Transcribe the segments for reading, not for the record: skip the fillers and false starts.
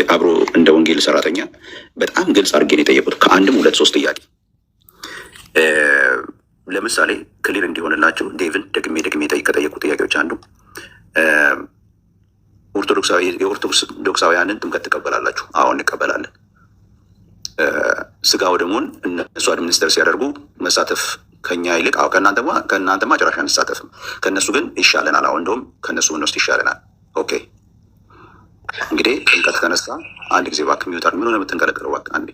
አብሮ እንደ ወንጌል ሰራተኛ በጣም ግልጽ አድርጌ ነው የጠየቁት። ከአንድም ሁለት ሶስት ጥያቄ ለምሳሌ ክሊር እንዲሆንላቸው ዴቭን ደግሜ ከጠየቁት ጥያቄዎች አንዱ የኦርቶዶክሳውያንን ጥምቀት ትቀበላላችሁ? አዎ እንቀበላለን። ስጋ ወደሙን እነሱ አድሚኒስተር ሲያደርጉ መሳተፍ ከኛ ይልቅ ከእናንተማ ጭራሽ አንሳተፍም፣ ከእነሱ ግን ይሻለናል። አሁን እንደውም ከእነሱ ብንወስድ ይሻለናል። ኦኬ እንግዲህ ጥምቀት ተነሳ። አንድ ጊዜ እባክህ የሚወጣ ምን ሆነ የምትንቀለቀለው? እባክህ አንዴ።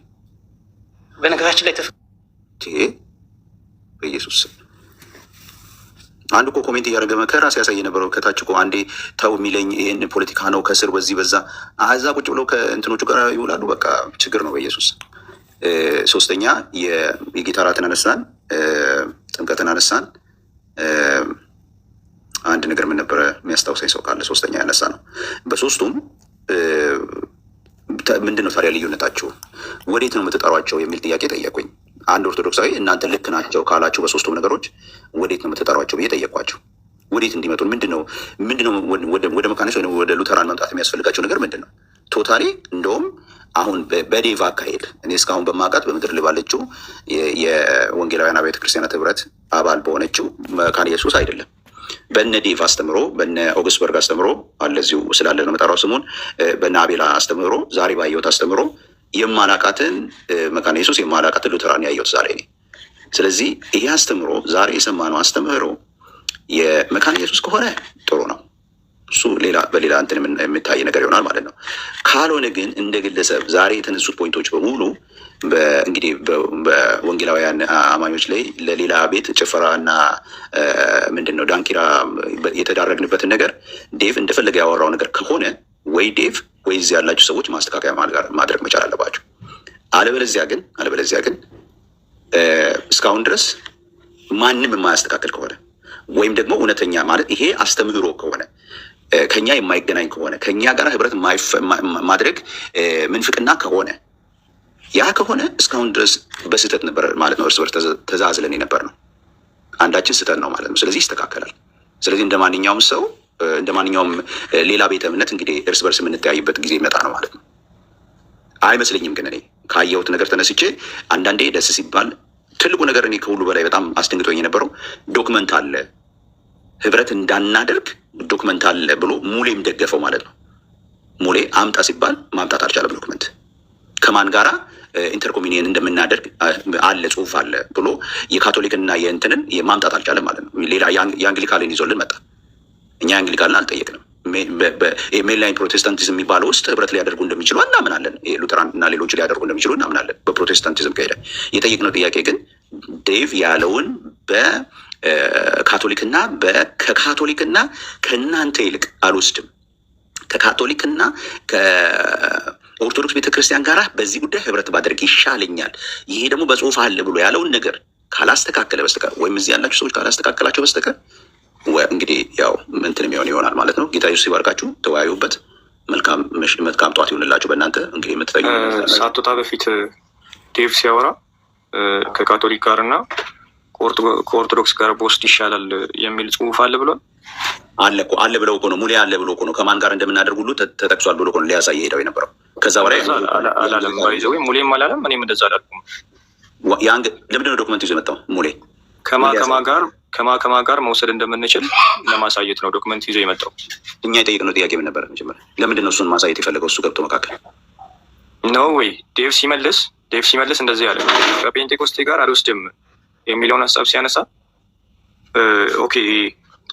በነገራችን ላይ በኢየሱስ አንድ እኮ ኮሜንት እያደረገ መከራ ሲያሳይ የነበረው ከታች እኮ አንዴ ተው የሚለኝ ይህን ፖለቲካ ነው ከስር በዚህ በዛ አዛ ቁጭ ብለው ከእንትኖቹ ጋር ይውላሉ። በቃ ችግር ነው በኢየሱስ። ሶስተኛ የጌታ እራትን አነሳን፣ ጥምቀትን አነሳን። አንድ ነገር ምን ነበረ የሚያስታውሰኝ ሰው ካለ? ሶስተኛ ያነሳ ነው። በሶስቱም ምንድን ነው ታዲያ ልዩነታቸው? ወዴት ነው የምትጠሯቸው የሚል ጥያቄ ጠየቁኝ። አንድ ኦርቶዶክሳዊ እናንተ ልክ ናቸው ካላችሁ በሶስቱም ነገሮች ወዴት ነው የምትጠሯቸው ብዬ ጠየቋቸው። ወዴት እንዲመጡ ምንድነው ወደ መካኒስ ወይ ወደ ሉተራን መምጣት የሚያስፈልጋቸው ነገር ምንድን ነው? ቶታሊ እንደውም አሁን በዴቭ አካሄድ እኔ እስካሁን በማውቃት በምድር ላይ ባለችው የወንጌላውያን አብያተ ክርስቲያናት ህብረት አባል በሆነችው መካነ ኢየሱስ አይደለም፣ በነ ዴቭ አስተምሮ በነ ኦግስበርግ አስተምሮ አለዚሁ ስላለ ነው መጠራው ስሙን፣ በነ አቤላ አስተምሮ ዛሬ ባየሁት አስተምሮ የማላቃትን መካነ ኢየሱስ የማላቃትን ሉተራን ያየሁት ዛሬ እኔ። ስለዚህ ይሄ አስተምሮ ዛሬ የሰማነው አስተምህሮ የመካነ ኢየሱስ ከሆነ ጥሩ ነው። እሱ በሌላ እንትን የሚታይ ነገር ይሆናል ማለት ነው። ካልሆነ ግን እንደ ግለሰብ ዛሬ የተነሱት ፖይንቶች በሙሉ እንግዲህ በወንጌላውያን አማኞች ላይ ለሌላ ቤት ጭፈራ እና ምንድን ነው ዳንኪራ የተዳረግንበትን ነገር ዴቭ እንደፈለገ ያወራው ነገር ከሆነ ወይ ዴቭ ወይ እዚህ ያላችሁ ሰዎች ማስተካከያ ማድረግ መቻል አለባቸው። አለበለዚያ ግን እስካሁን ድረስ ማንም የማያስተካከል ከሆነ ወይም ደግሞ እውነተኛ ማለት ይሄ አስተምህሮ ከሆነ ከኛ የማይገናኝ ከሆነ ከኛ ጋር ህብረት ማድረግ ምንፍቅና ከሆነ ያ ከሆነ እስካሁን ድረስ በስህተት ነበር ማለት ነው። እርስ በርስ ተዛዝለን የነበር ነው። አንዳችን ስህተት ነው ማለት ነው። ስለዚህ ይስተካከላል። ስለዚህ እንደ ማንኛውም ሰው እንደ ማንኛውም ሌላ ቤተ እምነት እንግዲህ እርስ በርስ የምንተያይበት ጊዜ ይመጣ ነው ማለት ነው። አይመስለኝም። ግን እኔ ካየሁት ነገር ተነስቼ አንዳንዴ ደስ ሲባል ትልቁ ነገር እኔ ከሁሉ በላይ በጣም አስደንግጦኝ የነበረው ዶክመንት አለ ህብረት እንዳናደርግ ዶክመንት አለ ብሎ ሙሌም ደገፈው ማለት ነው። ሙሌ አምጣ ሲባል ማምጣት አልቻለም። ዶክመንት ከማን ጋራ ኢንተርኮሚኒየን እንደምናደርግ አለ ጽሁፍ አለ ብሎ የካቶሊክና የእንትንን ማምጣት አልቻለም ማለት ነው። ሌላ የአንግሊካልን ይዞልን መጣ። እኛ አንግሊካልን አልጠየቅንም። ሜንላይን ፕሮቴስታንቲዝም የሚባለው ውስጥ ህብረት ሊያደርጉ እንደሚችሉ እናምናለን። ሉተራን እና ሌሎች ሊያደርጉ እንደሚችሉ እናምናለን። በፕሮቴስታንቲዝም ከሄደ የጠየቅነው ጥያቄ ግን ዴቭ ያለውን በካቶሊክና ከካቶሊክና ከእናንተ ይልቅ አልወስድም፣ ከካቶሊክና ከኦርቶዶክስ ቤተክርስቲያን ጋር በዚህ ጉዳይ ህብረት ባደርግ ይሻለኛል፣ ይሄ ደግሞ በጽሁፍ አለ ብሎ ያለውን ነገር ካላስተካከለ በስተቀር ወይም እዚህ ያላችሁ ሰዎች ካላስተካከላቸው በስተቀር እንግዲህ ያው እንትን የሚሆን ይሆናል ማለት ነው። ጌታ ኢየሱስ ይባርካችሁ። ተወያዩበት። መልካም ጠዋት ይሆንላችሁ። በእናንተ እንግዲህ የምትጠዩ ሳትወጣ በፊት ዴቭ ሲያወራ ከካቶሊክ ጋር እና ከኦርቶዶክስ ጋር በውስጥ ይሻላል የሚል ጽሁፍ አለ ብሏል። አለ ብለው እኮ ነው ሙሌ አለ ብሎ እኮ ነው ከማን ጋር እንደምናደርግ ሁሉ ተጠቅሷል ብሎ እኮ ነው ሊያሳይ ሄደው የነበረው። ከዛ በላይ አላለም ባይዘው ሙሌም አላለም፣ እኔም እንደዛ አላልኩም። ለምንድን ነው ዶክመንት ይዞ የመጣው ሙሌ? ከማ ጋር መውሰድ እንደምንችል ለማሳየት ነው ዶክመንት ይዞ የመጣው። እኛ የጠየቅነው ጥያቄ ምን ነበር? መጀመሪያ ለምንድን ነው እሱን ማሳየት የፈለገው? እሱ ገብቶ መካከል ነው ወይ? ዴቭ ሲመልስ እንደዚህ ያለ ከፔንቴኮስቴ ጋር አልወስድም የሚለውን ሀሳብ ሲያነሳ ኦኬ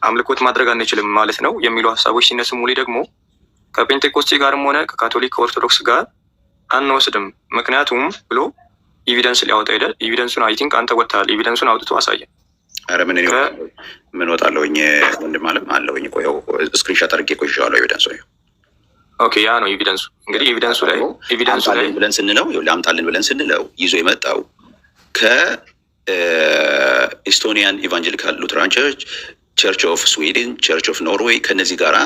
አምልኮት ማድረግ አንችልም ማለት ነው የሚሉ ሀሳቦች ሲነሱ ሙሌ ደግሞ ከፔንቴኮስቴ ጋርም ሆነ ከካቶሊክ ከኦርቶዶክስ ጋር አንወስድም ምክንያቱም ብሎ ኤቪደንስ ሊያወጣ ሄደ። ኤቪደንሱን አይ ቲንክ አንተ ወጥተሃል። ኤቪደንሱን አውጥቶ አሳየ። ኧረ ምን ወጣለሁኝ ወንድም አለሁኝ። ቆየው ስክሪንሻት አድርጌ ቆይሻለሁ። ኤቪደንሱ ኦኬ ያ ነው ኤቪደንሱ። እንግዲህ ኤቪደንሱ ላይ ብለን ስንለው ላምጣልን ብለን ስንለው ይዞ የመጣው ኢስቶኒያን ኢቫንጀሊካል ሉትራን ቸርች ኦፍ ስዊድን፣ ቸርች ኦፍ ኖርዌይ ከነዚህ ጋራ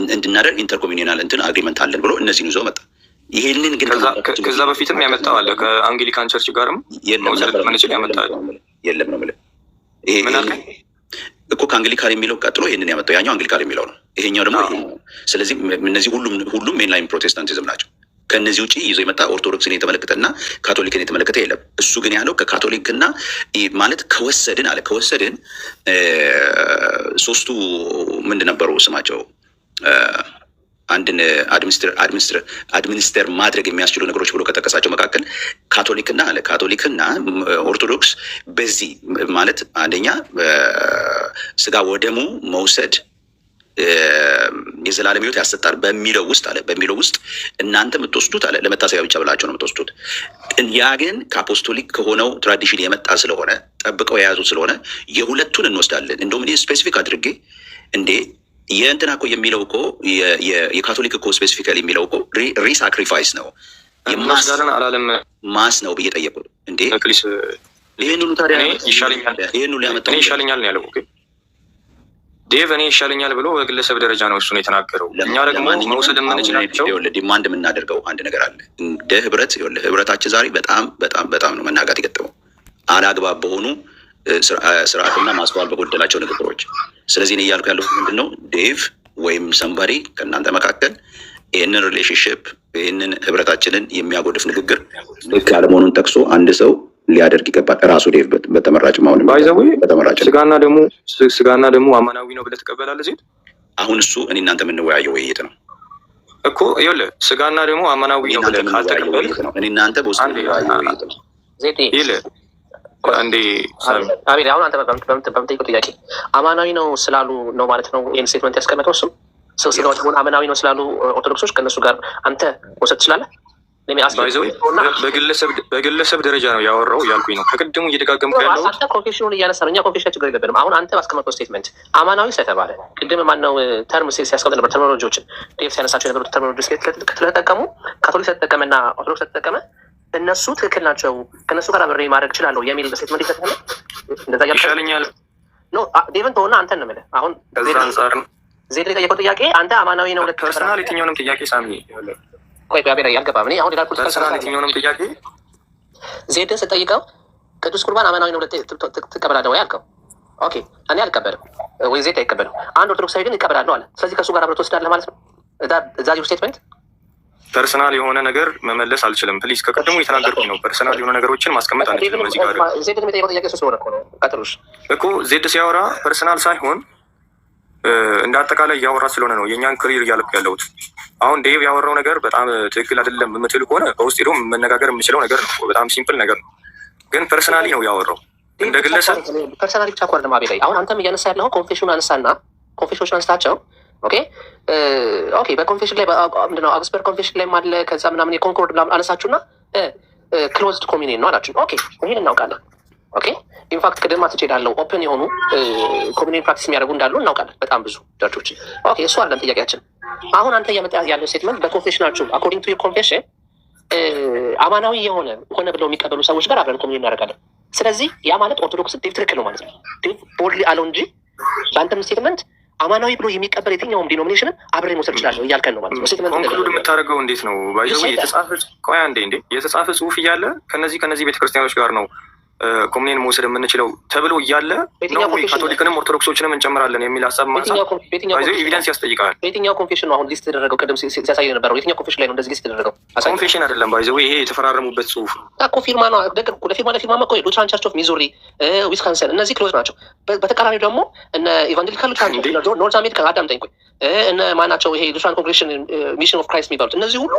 እንድናደርግ ኢንተርኮሚኒናል እንትን አግሪመንት አለን ብሎ እነዚህን ይዞ መጣ። ይሄንን ግን ከዛ በፊትም ያመጣው አለ ከአንግሊካን ቸርች ጋርም መውሰድ ምንችል ያመጣል። የለም ነው የምልህ። ይሄ እኮ ከአንግሊካን የሚለው ቀጥሎ ይህንን ያመጣው ያኛው አንግሊካን የሚለው ነው። ይሄኛው ደግሞ ይሄ ነው። ስለዚህ እነዚህ ሁሉም ሜንላይን ፕሮቴስታንቲዝም ናቸው። ከእነዚህ ውጭ ይዞ የመጣ ኦርቶዶክስን የተመለከተና ካቶሊክን የተመለከተ የለም። እሱ ግን ያለው ከካቶሊክና ማለት ከወሰድን ሶስቱ ምንድን ነበሩ ስማቸው? አንድን አድሚኒስተር ማድረግ የሚያስችሉ ነገሮች ብሎ ከጠቀሳቸው መካከል ካቶሊክና ኦርቶዶክስ በዚህ ማለት አንደኛ ስጋ ወደሙ መውሰድ የዘላለም ሕይወት ያሰጣል በሚለው ውስጥ እናንተ የምትወስዱት ለመታሰቢያ ብቻ ብላችሁ ነው የምትወስዱት። ያ ግን ከአፖስቶሊክ ከሆነው ትራዲሽን የመጣ ስለሆነ ጠብቀው የያዙት ስለሆነ የሁለቱን እንወስዳለን። እንደውም እኔ ስፔሲፊክ አድርጌ የእንትና እኮ የሚለው እኮ የካቶሊክ እኮ ስፔሲፊካሊ የሚለው እኮ ሪሳክሪፋይስ ነው ማስ ነው ብዬ ጠየቁት። እንዴ ይህን ሁሉ ታዲያ ይህን ሁሉ ያመጣው ይሻለኛል ነው ያለው። ዴቭ እኔ ይሻለኛል ብሎ በግለሰብ ደረጃ ነው እሱን የተናገረው። እኛ ደግሞ መውሰድ የምንችላቸው ዲማንድ የምናደርገው አንድ ነገር አለ። እንደ ህብረታችን ዛሬ በጣም ነው መናጋት የገጠመው አላግባብ በሆኑ ስርዓትና ማስተዋል በጎደላቸው ንግግሮች። ስለዚህ እኔ እያልኩ ያለው ምንድን ነው? ዴቭ ወይም ሰንባሪ ከእናንተ መካከል ይህንን ሪሌሽንሽፕ ይህንን ህብረታችንን የሚያጎድፍ ንግግር ልክ ያለመሆኑን ጠቅሶ አንድ ሰው ሊያደርግ ይገባል። ራሱ ዴቭ በተመራጭ ማሆን በተመራጭ ስጋና ደግሞ አማናዊ ነው ብለህ ትቀበላለህ ዜድ? አሁን እሱ እኔ እናንተ የምንወያየው ውይይት ነው እኮ። ይኸውልህ ስጋና ደግሞ አማናዊ ነው ብለህ ካልተቀበልክ እኔ እናንተ በውስጥ የምንወያየው ውይይት ነው። አንዴ አቤል አሁን አንተ በምጠይቀው ጥያቄ አማናዊ ነው ስላሉ ነው ማለት ነው ይህን ስቴትመንት ያስቀመጠው። እሱም ስጋውን አማናዊ ነው ስላሉ ኦርቶዶክሶች ከእነሱ ጋር አንተ መውሰድ ትችላለህ? በግለሰብ ደረጃ ነው ያወራው ያልኩኝ ነው። ከቅድሙ እየደጋገምኩ ያለው አንተ ኮንፌሽኑን እያነሳ ነው። እኛ ኮንፌሽን ችግር የለብንም። አሁን አንተ ባስቀመጠው ስቴትመንት አማናዊ ስለተባለ ቅድም ማነው ተርም ሲያስቀምጥ ነበር፣ ተርሚኖሎጂዎችን ዴቭ ሲያነሳቸው የነበሩት ተርሚኖሎጂ ስለተጠቀሙ ካቶሊክ ስለተጠቀመና ኦርቶዶክስ ስለተጠቀመ እነሱ ትክክል ናቸው ከእነሱ ጋር አብሬ ማድረግ እችላለሁ የሚል ስቴትመንት ይሰጣል። እንደዛ ይሻለኛል ኖ ዴቭን ተሆና አንተን ነው የምልህ። አሁን ዜድ የጠየቀው ጥያቄ አንተ አማናዊ ነው ፐርሰናል የትኛውንም ጥያቄ ሳሚ ቆይ ቢያቤ ላይ ያልገባም። እኔ አሁን ላልኩት ፐርሰናል የትኛውንም ጥያቄ ዜድን ስጠይቀው ቅዱስ ቁርባን አማናዊ ነው ትቀበላለህ ወይ አልከው። ኦኬ እኔ አልቀበልም ወይ ዜድ አይቀበልም። አንድ ኦርቶዶክሳዊ ግን ይቀበላለሁ አለ። ስለዚህ ከእሱ ጋር አብረህ ትወስዳለህ ማለት ነው። እዛ ስቴትመንት ፐርሰናል የሆነ ነገር መመለስ አልችልም። ፕሊዝ ከቀደሙ የተናገርኩኝ ነው። ፐርሰናል የሆነ ነገሮችን ማስቀመጥ አንችልም። እዚህ ጋር ዜድ የሚጠይቀው ጥያቄ እሱ ስለሆነ ነው። ቀጥሉሽ እኮ ዜድ ሲያወራ ፐርሰናል ሳይሆን እንደ አጠቃላይ እያወራ ስለሆነ ነው የእኛን ክሪር እያልኩ ያለሁት። አሁን ዴቭ ያወራው ነገር በጣም ትክክል አይደለም የምትል ከሆነ በውስጥ ሄዶ መነጋገር የምችለው ነገር ነው። በጣም ሲምፕል ነገር ነው። ግን ፐርሰናሊ ነው ያወራው እንደ ግለሰብ። ፐርሰናሊ ብቻ እኮ አይደለም አቤል ላይ አሁን አንተም እያነሳ ያለው ኮንፌሽኑን አነሳና ኮንፌሽኖችን አንስታቸው ኦኬ በኮንፌሽን ላይ ምንድን ነው አውግስበርግ ኮንፌሽን ላይ አለ። ከዛ ምናምን የኮንኮርድ ምናምን አነሳችሁና ክሎዝድ ኮሚኒየን ነው አላችሁ። ኦኬ ይህን እናውቃለን። ኦኬ ኢንፋክት ቅድም ትችላለሁ ኦፕን የሆኑ ኮሚኒየን ፕራክቲስ የሚያደርጉ እንዳሉ እናውቃለን በጣም ብዙ ቸርቾች። ኦኬ እሱ አለን ጥያቄያችን። አሁን አንተ እያመጣ ያለው ስቴትመንት በኮንፌሽናችሁ አኮርዲንግ ቱ ዩር ኮንፌሽን አማናዊ ሆነ ብለው የሚቀበሉ ሰዎች ጋር አብረን ኮሚኒየን እናደርጋለን። ስለዚህ ያ ማለት ኦርቶዶክስ ዴቭ ትክክል ነው ማለት ነው። ዴቭ ቦልድሊ አለው እንጂ በአንተም ስቴትመንት አማናዊ ብሎ የሚቀበል የትኛውም ዲኖሚኔሽንን አብሬ መውሰድ እችላለሁ እያልከን ነው ማለት ነው። ኮንክሉድ የምታደርገው እንዴት ነው? ባይዘው የተጻፈ ጽሁፍ እያለ ከነዚህ ቤተክርስቲያኖች ጋር ነው ኮሚኒየን መውሰድ የምንችለው ተብሎ እያለ ነው ወይ ካቶሊክንም ኦርቶዶክሶችንም እንጨምራለን የሚል ሀሳብ ማንሳት ኤቪደንስ ያስጠይቃል። የትኛው ኮንፌሽን ነው አሁን ሊስት የተደረገው? ቅድም ሲያሳይ የነበረው የትኛው ኮንፌሽን ላይ ነው እንደዚህ ሊስት የተደረገው? ኮንፌሽን አይደለም ባይዘው ይሄ የተፈራረሙበት ጽሁፍ እኮ ፊርማ ነው። ለፊርማ እኮ ሉትራን ቸርች ኦፍ ሚዙሪ፣ ዊስካንሰን እነዚህ ክሎዝ ናቸው። በተቃራኒ ደግሞ እነ ኢቫንጀሊካል ሉትራን ኖርዝ አሜሪካ አዳምጠኝ ቆይ እነ ማናቸው ይሄ ሉትራን ኮንግሬሽን ሚሽን ኦፍ ክራይስት የሚባሉት እነዚህ ሁሉ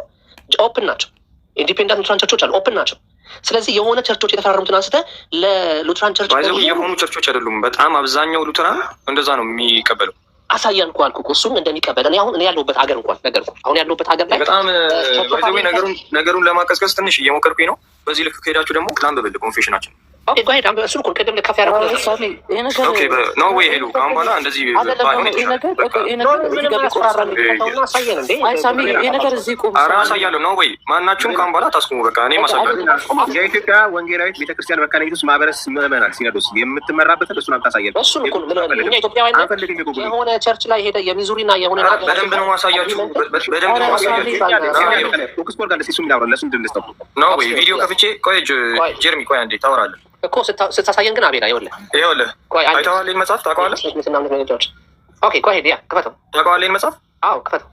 ኦፕን ናቸው። ኢንዲፔንደንት ሉትራን ቸርቾች አሉ ኦፕን ናቸው። ስለዚህ የሆነ ቸርቾች የተፈራረሙትን አንስተ ለሉትራን ቸርች የሆኑ ቸርቾች አይደሉም። በጣም አብዛኛው ሉትራን እንደዛ ነው የሚቀበለው። አሳያን እኮ አልኩህ እሱም እንደሚቀበል እኔ ያለሁበት ሀገር እንኳን ነገርኩ። አሁን ያለሁበት ሀገር ላይ በጣም ነገሩን ለማቀዝቀዝ ትንሽ እየሞከርኩኝ ነው። በዚህ ልክ ከሄዳችሁ ደግሞ ላንብብል ኮንፌሽናችን እሱ እኮ ቅድም ከፍ ያደረኩ ነው ወይ ሄዱ ከአሁን በኋላ እንደዚህ አሳያለሁ ነው ወይ ማናችሁም ከአሁን በኋላ ታስቁሙ። በቃ እኔ ማሳያለሁ። የኢትዮጵያ ወንጌላዊት ቤተክርስቲያን መካነ ኢየሱስ ማህበረሰብ ምዕመናን ሲኖዶስ የምትመራበትን እሱን አታሳያለሁ። እሱን እኮ እኛ ኢትዮጵያውያን የሆነ ቸርች ላይ ሄደ የሚዙሪና የሆነ በደንብ ነው ማሳያችሁ። በደንብ ነው ማሳያችሁ። ኦክስፎርድ ጋር ለሱ የሚላውራ ለሱ እንድንስተው ነው ወይ ቪዲዮ ከፍቼ ቆይ ጀርሚ ቆይ አንዴ ታወራለህ። እኮ ስታሳየን ግን አቤላ ይኸውልህ አይተኸዋል? ይሄን መጽሐፍ ታውቀዋለህ? ኦኬ ቆይ ሄድ ያ ክፈተው። ታውቀዋለህ? ይሄን መጽሐፍ? አዎ ክፈተው።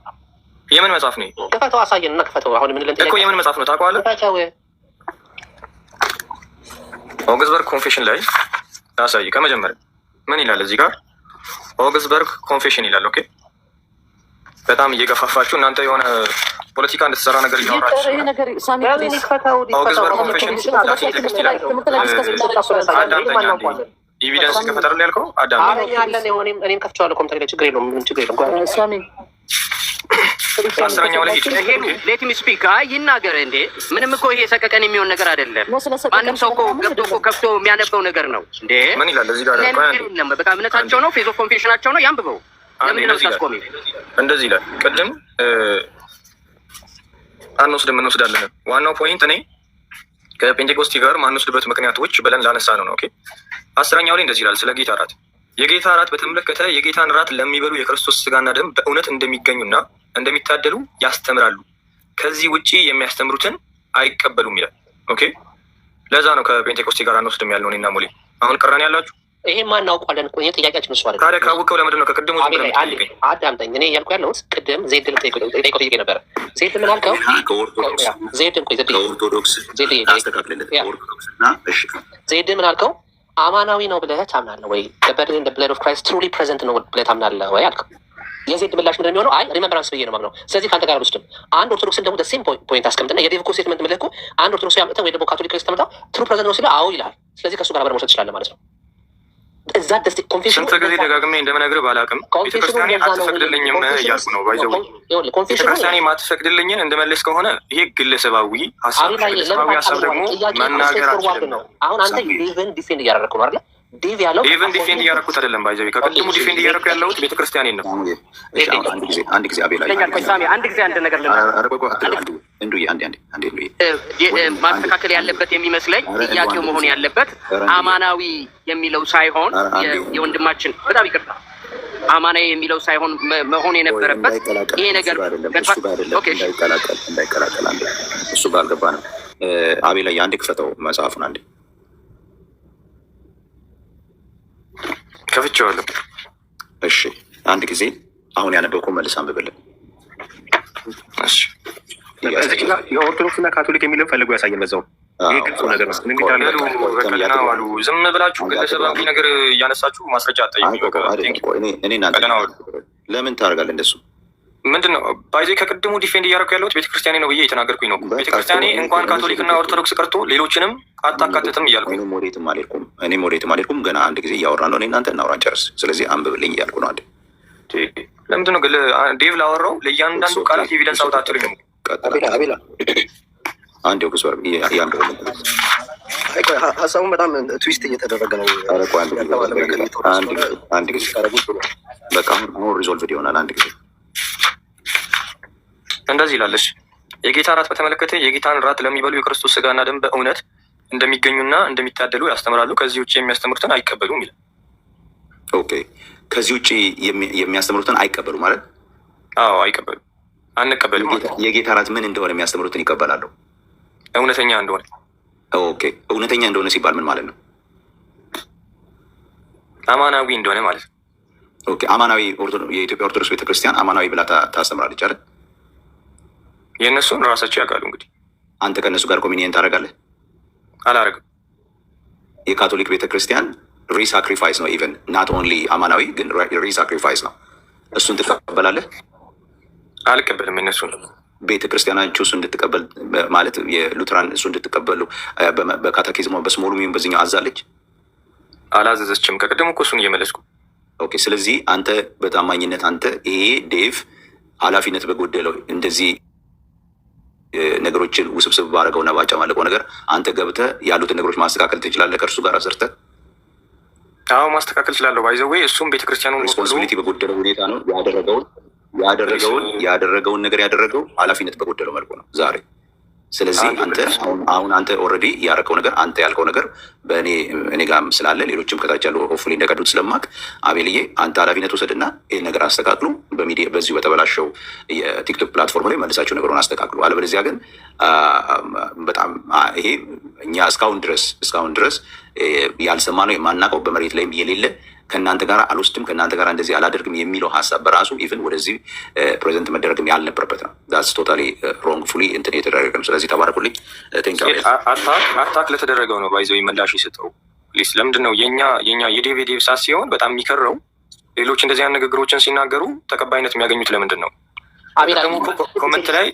የምን መጽሐፍ ነው? ክፈተው፣ አሳየን እና ክፈተው። አሁን ምን ልንጠይቅ እኮ የምን መጽሐፍ ነው? ታውቀዋለህ? ኦግስበርግ ኮንፌሽን ላይ ታሳይ። ከመጀመሪያ ምን ይላል እዚህ ጋር? ኦግስበርግ ኮንፌሽን ይላል። ኦኬ በጣም እየገፋፋችሁ እናንተ የሆነ ፖለቲካ እንድትሰራ ነገር እያወራችሁ ኦግስበርግ ኮንፌሽን ኤቪደንስ ከፈጠር ላይ ያልከው እኔም ከፍቼዋለሁ ኮምፒውተር ላይ ችግር የለውም ምንም ችግር የለውም። አስረኛው ላይ ሌት ሚ ስፒክ ይናገር እንዴ። ምንም እኮ ይሄ ሰቀቀን የሚሆን ነገር አይደለም። ማንም ሰው እኮ ገብቶ እኮ ከፍቶ የሚያነበው ነገር ነው እንዴ። ምን ይላል እዚህ ጋር? በቃ እምነታቸው ነው፣ ፌዝ ኦፍ ኮንፌሽናቸው ነው። ያንብበው። ለምን ነው ታስቆሚ? እንደዚህ ይላል። ቅድም አንወስድም እንወስዳለን። ዋናው ፖይንት እኔ ከፔንቴኮስቲ ጋር ማንወስድበት ምክንያቶች ብለን ላነሳ ነው። ኦኬ አስረኛው ላይ እንደዚህ ይላል ስለ ጌታ እራት። የጌታ እራት በተመለከተ የጌታን እራት ለሚበሉ የክርስቶስ ስጋና ደም በእውነት እንደሚገኙና እንደሚታደሉ ያስተምራሉ። ከዚህ ውጪ የሚያስተምሩትን አይቀበሉም ይላል። ኦኬ ለዛ ነው ከፔንቴኮስቲ ጋር አንወስድም ያልነው እኔና ሞሌ። አሁን ቅራኔ ያላችሁ ይሄ ማናውቀዋለን እኮ ጥያቄያችን እሱ አይደል? ታዲያ ካወቀው ለምንድን ነው ከቅድሙ አዳምጠኝ። እኔ እያልኩ ያለሁት ቅድም ዜድን ጠይቀው ጥያቄ ነበረ። ዜድ ምን አልከው? ዜድ ምን አልከው? አማናዊ ነው ብለህ ታምናለህ ወይ? ብለድ ኦፍ ክራይስት ትሩሊ ፕሬዘንት ነው ብለህ ታምናለህ ወይ አልከው። የዜድ ምላሽ ምንድን የሚሆነው? አይ ሪመምብራንስ ብዬ ነው የማምነው። ስለዚህ ከአንተ ጋር አልወስድም። አንድ ኦርቶዶክስን ደግሞ ሴም ፖይንት አስቀምጥና የዴቭ እኮ ስቴትመንት ምልህ እኮ አንድ ኦርቶዶክስ ያመጣ ወይ ደግሞ ካቶሊክ ክርስት ተመጣ ትሩ ፕሬዘንት ነው ሲል አዎ ይልሃል። ስለዚህ ከእሱ ጋር አብረህ መውሰድ ትችላለህ ማለት ነው። እዛ ደስ ኮንፌሽኑ ስንት ጊዜ ደጋግሜ እንደምነግርህ ባላውቅም ቤተክርስቲያኔ አትፈቅድልኝም እያልኩ ነው። ባይዘው ቤተክርስቲያኔ ማትፈቅድልኝን እንድመልስ ከሆነ ይሄ ግለሰባዊ ሀሳብ፣ ግለሰባዊ ሀሳብ ደግሞ መናገር አልችልም። አሁን አንተ ዴቭን ዲፌንድ እያደረግኩ ነው አይደለ? ዴቭ ያለው ዴቭን ዲፌንድ እያደረኩት አይደለም። ባይዘው ከቅድሙ ዲፌንድ እያደረኩ ያለሁት ቤተክርስቲያኔን ነው። አንድ ጊዜ አቤላ አንድ ጊዜ አንድ ነገር ማስተካከል ያለበት የሚመስለኝ ጥያቄው መሆን ያለበት አማናዊ የሚለው ሳይሆን የወንድማችን በጣም ይቅርታ አማናዊ የሚለው ሳይሆን መሆን የነበረበት ይሄ ነገር እንዳይቀላቀል አንዴ እሱ ባልገባ ነው። አቤላ የአንድ ክፈተው መጽሐፉን አንዴ ከፍቼዋለሁ። እሺ አንድ ጊዜ አሁን ያነበብኩ መልስ አንብብልን። እሺ የኦርቶዶክስ እና ካቶሊክ የሚለው ፈልጎ ያሳየን በዛው። ይሄ ግልጽ ነገር ነው። ዋሉ ዝም ብላችሁ ግለሰባዊ ነገር እያነሳችሁ ማስረጃ አጠይቁ። ለምን ታደርጋለህ እንደሱ? ምንድን ነው ባይዜ ከቅድሙ ዲፌንድ እያደረኩ ያለሁት ቤተክርስቲያኔ ነው ብዬ የተናገርኩኝ ነው። ቤተክርስቲያኔ እንኳን ካቶሊክ እና ኦርቶዶክስ ቀርቶ ሌሎችንም አታካትትም እያልኩኝ ነው። እኔም ወዴትም አልሄድኩም። ገና አንድ ጊዜ እያወራ ነው። እኔ እናንተ እናውራን ጨርስ። ስለዚህ አንብብልኝ እያልኩ ነው። አንዴ ለምንድን ነው ዴቭ ላወራው ለእያንዳንዱ ቃላት ኤቪደንስ አውጣ አትሉኝም? አቤላ አንድ ኦግስበርግ ያንብብልኝ። ሀሳቡን በጣም ትዊስት እየተደረገ ነው። አንድ ጊዜ በቃ አሁን ሪዞልቭድ ይሆናል። አንድ ጊዜ እንደዚህ ይላለች። የጌታ እራት በተመለከተ የጌታን እራት ለሚበሉ የክርስቶስ ስጋና ደም በእውነት እንደሚገኙና እንደሚታደሉ ያስተምራሉ። ከዚህ ውጭ የሚያስተምሩትን አይቀበሉም ይላል። ኦኬ ከዚህ ውጭ የሚያስተምሩትን አይቀበሉ ማለት? አዎ አይቀበሉ፣ አንቀበልም። የጌታ እራት ምን እንደሆነ የሚያስተምሩትን ይቀበላሉ። እውነተኛ እንደሆነ። ኦኬ እውነተኛ እንደሆነ ሲባል ምን ማለት ነው? አማናዊ እንደሆነ ማለት ነው። ኦኬ አማናዊ የኢትዮጵያ ኦርቶዶክስ ቤተክርስቲያን አማናዊ ብላ ታስተምራለች አይደል? የእነሱን ራሳቸው ያውቃሉ። እንግዲህ አንተ ከእነሱ ጋር ኮሚኒየን ታደርጋለህ? አላደርግም። የካቶሊክ ቤተክርስቲያን ሪሳክሪፋይስ ነው። ኢቨን ናት ኦንሊ አማናዊ ግን ሪሳክሪፋይስ ነው። እሱን ትቀበላለህ? አልቀበልም። የእነሱን ቤተክርስቲያናችሁ እሱ እንድትቀበል ማለት የሉትራን እሱ እንድትቀበሉ በካተኪዝሞ በስሞሉ ሚሆን በዚህኛው አዛለች? አላዘዘችም። ከቅድሙ እኮ እሱን እየመለስኩ። ኦኬ ስለዚህ አንተ በታማኝነት አንተ ይሄ ዴቭ ኃላፊነት በጎደለው እንደዚህ ነገሮችን ውስብስብ ባደረገውና ባጨማለቀው ነገር አንተ ገብተህ ያሉትን ነገሮች ማስተካከል ትችላለህ? ከእርሱ ጋር አሰርተህ? አዎ ማስተካከል እችላለሁ። ባይዘዌ እሱም ቤተክርስቲያኑን ሪስፖንሲቢሊቲ በጎደለው ሁኔታ ነው ያደረገውን ነገር ያደረገው ኃላፊነት በጎደለው መልኩ ነው ዛሬ። ስለዚህ አሁን አንተ ኦልሬዲ ያደረገው ነገር አንተ ያልከው ነገር እኔ ጋርም ስላለ ሌሎችም ከታች ያሉ ሆፕፉሊ እንደቀዱት ስለማቅ አቤልዬ አንተ ኃላፊነት ውሰድና ይህን ነገር አስተካክሉ። በሚዲያ በዚሁ በተበላሸው የቲክቶክ ፕላትፎርም ላይ መልሳቸው ነገሩን አስተካክሉ። አለበለዚያ ግን በጣም ይሄ እኛ እስካሁን ድረስ ያልሰማነው የማናውቀው በመሬት ላይም የሌለ ከእናንተ ጋር አልወስድም ከእናንተ ጋር እንደዚህ አላደርግም የሚለው ሀሳብ በራሱ ኢቭን ወደዚህ ፕሬዘንት መደረግም ያልነበረበት ነው። ዛትስ ቶታሊ ሮንግ ፉሊ እንትን የተደረገ ነው። ስለዚህ ተባረኩልኝ። አታክ ለተደረገው ነው ባይዘው ምላሽ ይሰጠው ፕሊስ። ለምንድን ነው የኛ የዴቪድ ሳስ ሲሆን በጣም የሚከረው ሌሎች እንደዚህ አይነት ንግግሮችን ሲናገሩ ተቀባይነት የሚያገኙት ለምንድን ነው? ኮመንት ላይ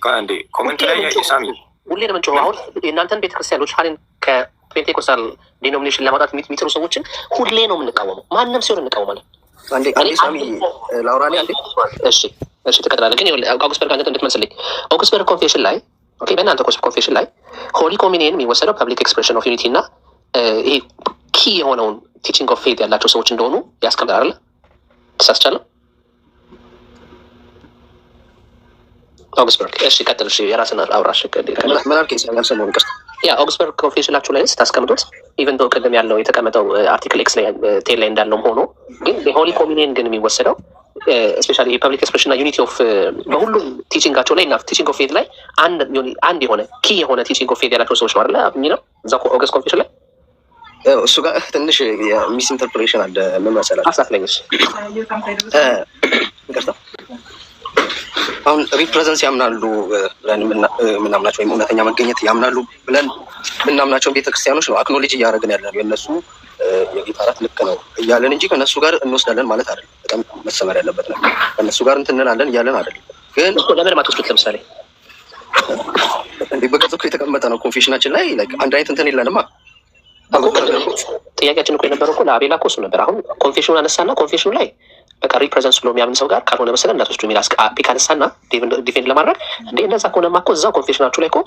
ሳሚ ሁሌ ነው የምንጮኸው። አሁን የእናንተን ቤተክርስቲያኖች ሀይልን ከፔንቴኮስታል ዲኖሚኔሽን ለማውጣት የሚጥሩ ሰዎችን ሁሌ ነው የምንቃወመው። ማንም ሲሆን እንቃወማለን። አንዴ ሳሚ ላውራ ላይ አንዴ። እሺ ትቀጥላለህ። ግን አውግስበርግ አንተ እንድትመስልኝ አውግስበርግ ኮንፌሽን ላይ በእናንተ ኮንፌሽን ላይ ሆሊ ኮሚኒየን የሚወሰደው ፐብሊክ ኤክስፕሬሽን ኦፍ ዩኒቲ እና ይሄ ኪ የሆነውን ቲቺንግ ኦፍ ፌት ያላቸው ሰዎች እንደሆኑ ያስቀምጣል አይደለ? ተሳስቻለሁ? አውግስበርግ እሺ፣ ቀጥል። እሺ የራስን አውራሽ ምን አልከኝ? ያልሰማሁም ይቅርታ። ያ አውግስበርግ ኮንፌሽናችሁ ላይ ስታስቀምጡት ኢቨን ዶ ቅድም ያለው የተቀመጠው አርቲክል ኤክስ ላይ ቴል ላይ እንዳለው ሆኖ ግን የሆሊ ኮሚኒየን ግን የሚወሰደው ስፔሻሊ የፐብሊክ ኤክስፕሬሽን እና ዩኒቲ ኦፍ በሁሉም ቲቺንጋቸው ላይ እና ቲቺንግ ኦፍ ፌት ላይ አንድ የሆነ ኪ የሆነ ቲቺንግ ኦፍ ፌት ያላቸው ሰዎች ነው አይደለ የሚለው እዛ ኦገስት ኮንፌሽን ላይ። እሱ ጋር ትንሽ የሚስ ኢንተርፕሬሽን አለ። ምን መሰላችሁ? አሳፍለኝሽ ይቅርታ። አሁን ሪፕሬዘንስ ያምናሉ ብለን ምናምናቸው ወይም እውነተኛ መገኘት ያምናሉ ብለን ምናምናቸውን ቤተክርስቲያኖች ነው አክኖሎጂ እያደረግን ያለን። የእነሱ የጌታ እራት ልክ ነው እያለን እንጂ ከእነሱ ጋር እንወስዳለን ማለት አይደለም። በጣም መሰመር ያለበት ነው። ከእነሱ ጋር እንትን እንላለን እያለን አይደለም። ግን ለምን ማትወስዱት? ለምሳሌ እንዲህ በቅጽ እኮ የተቀመጠ ነው ኮንፌሽናችን ላይ አንድ አይነት እንትን የለንማ። ጥያቄያችን እኮ የነበረው እኮ ለአቤላ እኮ እሱ ነበር። አሁን ኮንፌሽኑን አነሳና ኮንፌሽኑ ላይ በቃ ሪፕሬዘንስ ብሎ የሚያምን ሰው ጋር ካልሆነ መሰለህ እንዳትወስዱ የሚል ፒክ አነሳና ዲፌንድ ለማድረግ እንደ እነዛ ከሆነማ እኮ እዛው ኮንፌሽናችሁ ላይ እኮ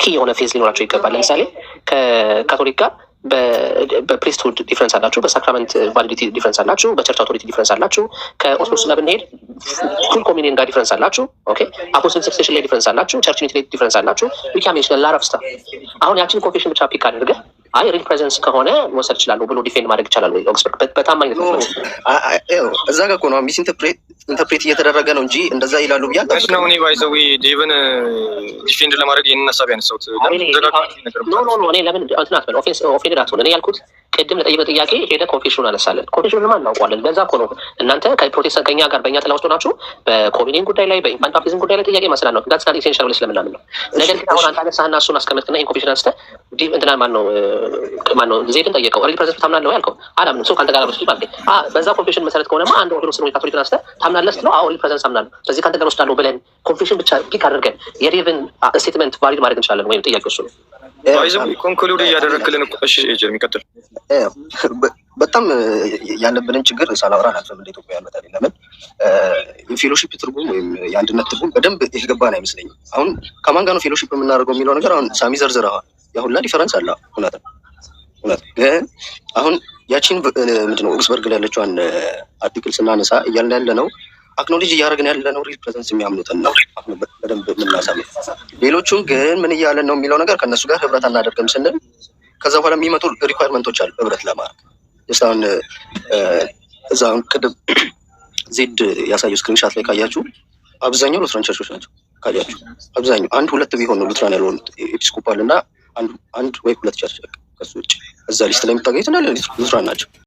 ኪ የሆነ ፌዝ ሊኖራቸው ይገባል። ለምሳሌ ከካቶሊክ ጋር በፕሪስትሁድ ዲፍረንስ አላችሁ፣ በሳክራመንት ቫሊዲቲ ዲፍረንስ አላችሁ፣ በቸርች አውቶሪቲ ዲፍረንስ አላችሁ። ከኦርቶዶክስ ጋር ብንሄድ ፉል ኮሚኒየን ጋር ዲፍረንስ አላችሁ። ኦኬ አፖስቶሊክ ሰክሴሽን ላይ ዲፍረንስ አላችሁ፣ ቸርች ዩኒቲ ላይ ዲፍረንስ አላችሁ። ዊካሜሽን ላረፍ ስታ አሁን ያችን ኮንፌሽን ብቻ ፒክ አድርገህ አይ ሪል ፕሬዘንስ ከሆነ መውሰድ ይችላሉ ብሎ ዲፌንድ ማድረግ ይቻላል ወይ? ኦክስበርግ በታማኝነት ነው። እዛ ጋር እኮ ነው ሚስ ኢንተርፕሬት እየተደረገ ነው እንጂ እንደዛ ይላሉ ብያ ነው። እኔ ባይዘዊ ዴቭን ዲፌንድ ለማድረግ ይህንን ሀሳብ ያነሳሁት እኔ ለምን እንትን አትበል ኦፌንድ አትሆን። እኔ ያልኩት ቅድም ለጠየቀው ጥያቄ ሄደ ኮንፌሽኑን አነሳለን። ኮንፌሽኑን ማን እናውቀዋለን? ለዛ እኮ ነው እናንተ ከፕሮቴስታንት ከኛ ጋር በእኛ ጥላ ውስጥ ሆናችሁ በኮሚኒየን ጉዳይ ላይ በኢንፋንት ባፕቲዝም ጉዳይ ላይ ጥያቄ ማስላል ነው። ዳትስ ናት ኢሴንሻል ብለህ ስለምናምን ነው። ነገር ግን አሁን አንተ አነሳህና እሱን አስቀመጥክና ይሄን ኮንፌሽን አንስተህ እንትና ማን ነው ዜድን ጠየቀው ሪል ፕሬዘንስ ታምናለህ ወይ አልከው። አላምንም ሰው ካንተ ጋር ወስድ ማለት በዛ ኮንፌሽን መሰረት ከሆነማ አንድ ኦርቶዶክስ ነው ካቶሊክ አንስተህ ታምናለህ ስትለው አዎ ሪል ፕሬዘንስ አምናለሁ ስለዚህ ካንተ ጋር ወስዳለሁ ብለን ኮንፌሽን ብቻ ፒክ አድርገን የዴቭን ስቴትመንት ቫሊድ ማድረግ እንችላለን ወይም ጥያቄው እሱ ነው። ባይዘዊ ኮንክሉድ እያደረክልን እሺ የሚቀጥል በጣም ያለብንን ችግር ሳላወራ አላልፍም። እንደ ኢትዮጵያ ያመጣል። ለምን የፌሎሺፕ ትርጉም ወይም የአንድነት ትርጉም በደንብ የገባን አይመስለኝም። አሁን ከማን ጋር ነው ፌሎሺፕ የምናደርገው የሚለው ነገር አሁን ሳሚ ዘርዝረዋል። ያሁላ ዲፈረንስ አለ። እውነት ግን አሁን ያቺን ምንድነው ኦክስበርግ ላይ ያለችዋን አርቲክል ስናነሳ እያልን ያለ ነው አክኖሎጂ እያደረግን ያለ ነው ሪል ፕሬዘንስ የሚያምኑትን ነው አሁን በደንብ የምናሳምነው። ሌሎቹን ግን ምን እያለን ነው የሚለው ነገር ከእነሱ ጋር ህብረት አናደርግም ስንል ከዛ በኋላ የሚመጡ ሪኳየርመንቶች አሉ ህብረት ለማድረግ አሁን እዛውን ቅድም ዜድ ያሳየው ስክሪንሻት ላይ ካያችሁ አብዛኛው ሉትራን ቸርቾች ናቸው። ካያችሁ አብዛኛው አንድ ሁለት ቢሆን ነው ሉትራን ያልሆኑት ኤጲስኮፓል እና አንድ ወይ ሁለት ቸርች ከሱ ውጭ እዛ ሊስት ላይ የምታገኙት እንዳለ ሉትራን ናቸው።